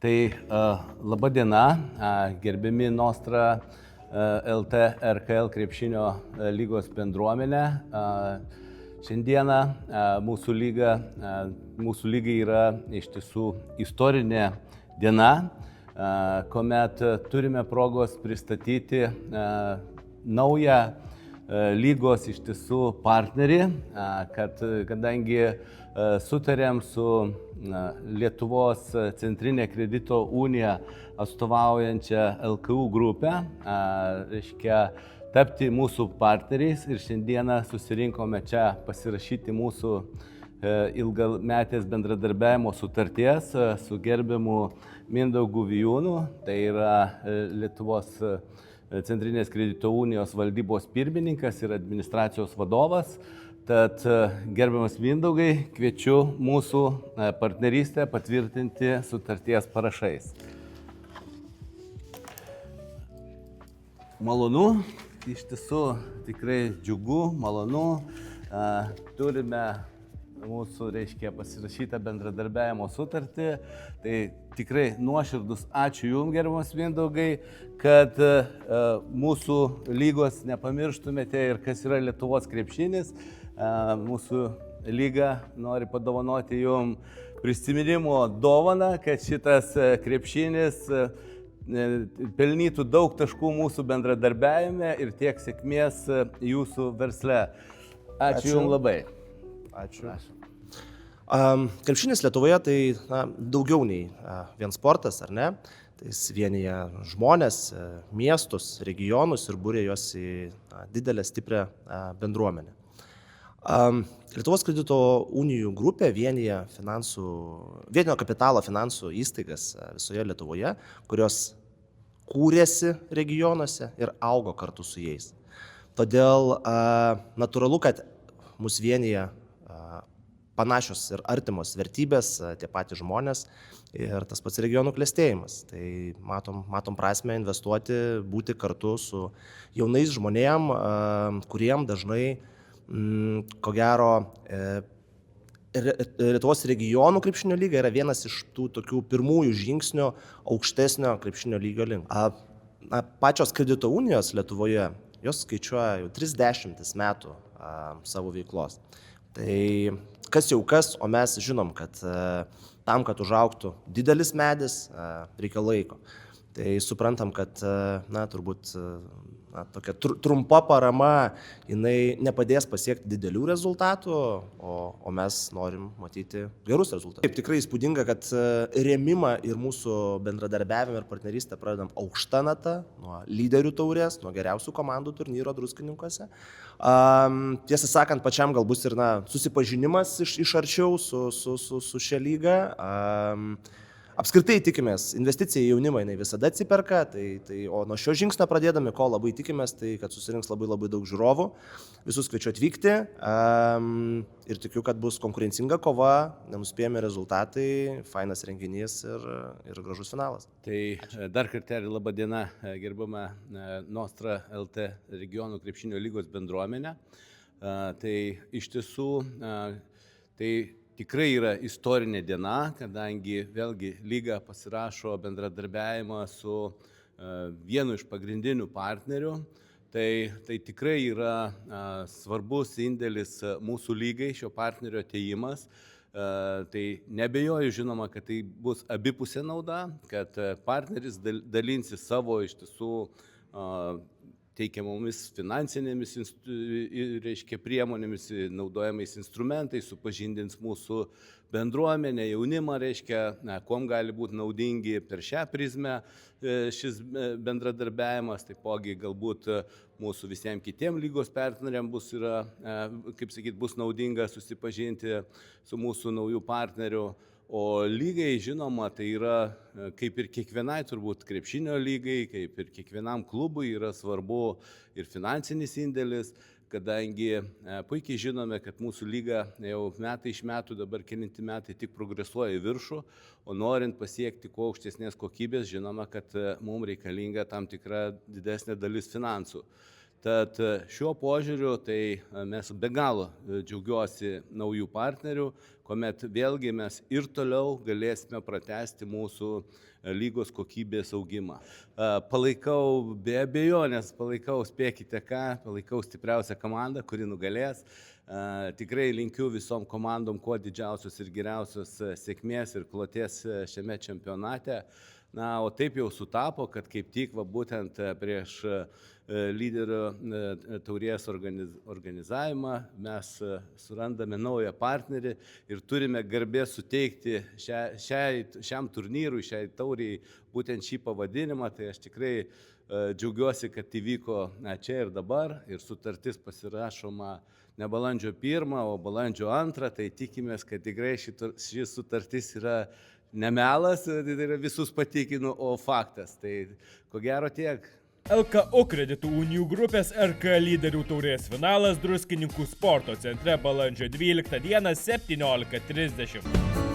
Tai laba diena, gerbiami Nostra LT RKL krepšinio lygos bendruomenė. Šiandieną mūsų lygai yra iš tiesų istorinė diena, kuomet turime progos pristatyti naują lygos iš tiesų partnerį, kadangi sutarėm su Lietuvos centrinė kredito unija atstovaujančią LKU grupę, reiškia tapti mūsų partneriais ir šiandieną susirinkome čia pasirašyti mūsų ilgametės bendradarbiavimo sutarties su gerbiamu Mindaugu Vijūnu, tai yra Lietuvos centrinės kredito unijos valdybos pirmininkas ir administracijos vadovas. Tad gerbiamas Mindaugai, kviečiu mūsų partnerystę patvirtinti sutarties parašais. Malonu, iš tiesų tikrai džiugu, malonu. Turime mūsų, pasirašytą bendradarbiavimo sutartį. Tai tikrai nuoširdus ačiū Jums, gerbiamas Mindaugai, kad mūsų lygos nepamirštumėte ir kas yra Lietuvos krepšinis. Mūsų lyga nori padovanoti Jums prisiminimo dovaną, kad šitas krepšinis pelnytų daug taškų mūsų bendradarbiavime ir tiek sėkmės Jūsų versle. Ačiū Jums labai. Ačiū. Krepšinis Lietuvoje tai daugiau nei vien sportas, ar ne? Tai jis vienyje žmonės, miestus, regionus ir būrė juos į didelę, stiprią bendruomenę. Lietuvos kredito unijų grupė vienyje vienio kapitalo finansų įstaigas visoje Lietuvoje, kurios kūrėsi regionuose ir augo kartu su jais. Todėl natūralu, kad mus vienyje panašios ir artimos vertybės, tie patys žmonės ir tas pats regionų klestėjimas. Tai matom prasmę investuoti, būti kartu su jaunais žmonėm, kuriem dažnai, ko gero, Lietuvos regionų krepšinio lyga yra vienas iš tų tokių pirmųjų žingsnių aukštesnio krepšinio lygio link. Pačios kredito unijos Lietuvoje, jos skaičiuoja jau 30 metų savo veiklos. Tai kas jau kas, o mes žinom, kad tam, kad užaugtų didelis medis, reikia laiko. Tai suprantam, kad turbūt tokia trumpa parama, jinai nepadės pasiekti didelių rezultatų, o mes norim matyti gerus rezultatus. Taip, tikrai įspūdinga, kad rėmimą ir mūsų bendradarbiavimą ir partnerystę pradedam aukšta nata, nuo lyderių taurės, nuo geriausių komandų turnyro Druskininkuose. Tiesą sakant, pačiam galbūt ir susipažinimas iš arčiau su šia lyga. Apskritai tikimės, investicija į jaunimą jinai visada atsiperka, o nuo šio žingsnio pradėdami, ko labai tikimės, tai kad susirinks labai daug žiūrovų, visus kviečiu atvykti ir tikiu, kad bus konkurencinga kova, nenuspėjami rezultatai, fainas renginys ir gražus finalas. Tai dar kartelį laba diena, gerbiama Nostra LT regionų krepšinio lygos bendruomenė. Tai iš tiesų tikrai yra istorinė diena, kadangi vėlgi lyga pasirašo bendradarbiavimą su vienu iš pagrindinių partnerių. Tai tikrai yra svarbus indėlis mūsų lygai, šio partnerio atėjimas. Tai nebejoju, žinoma, kad tai bus abipusė nauda, kad partneris dalinsis savo iš tiesų teikiamomis finansinėmis priemonėmis, naudojamais instrumentais, supažindins mūsų bendruomenę, jaunimą, kuom gali būti naudingi per šią prizmę šis bendradarbiavimas, taipogi galbūt mūsų visiems kitiems lygos partneriams bus naudinga susipažinti su mūsų naujų partnerių. O lygai, žinoma, tai yra kaip ir kiekvienai turbūt krepšinio lygai, kaip ir kiekvienam klubui yra svarbu ir finansinis indėlis, kadangi puikiai žinome, kad mūsų lyga jau metai iš metų, dabar kelinti metai tik progresuoja į viršų, o norint pasiekti kuo aukštesnės kokybės, žinoma, kad mums reikalinga tam tikra didesnė dalis finansų. Tad šiuo požiūriu tai mes be galo džiaugiuosi naujų partnerių, kuomet vėlgi mes ir toliau galėsime pratęsti mūsų lygos kokybės augimą. Palaikau be abejonės, spėkite ką, palaikau stipriausią komandą, kuri nugalės. Tikrai linkiu visom komandom kuo didžiausios ir geriausios sėkmės ir kloties šiame čempionate. Na, o taip jau sutapo, kad kaip tik būtent prieš lyderių taurės organizavimą mes surandame naują partnerį ir turime garbės suteikti šiam turnyrui, šiai tauriai būtent šį pavadinimą. Tai aš tikrai džiaugiuosi, kad įvyko čia ir dabar ir sutartis pasirašoma ne balandžio 1, o balandžio 2, tai tikimės, kad tikrai ši sutartis yra ne melas, tai yra visus patikinu, o faktas. Tai ko gero tiek. LKO kreditų unijų grupės RK lyderių taurės finalas Druskininkų sporto centre balandžio 12 dieną 17:30.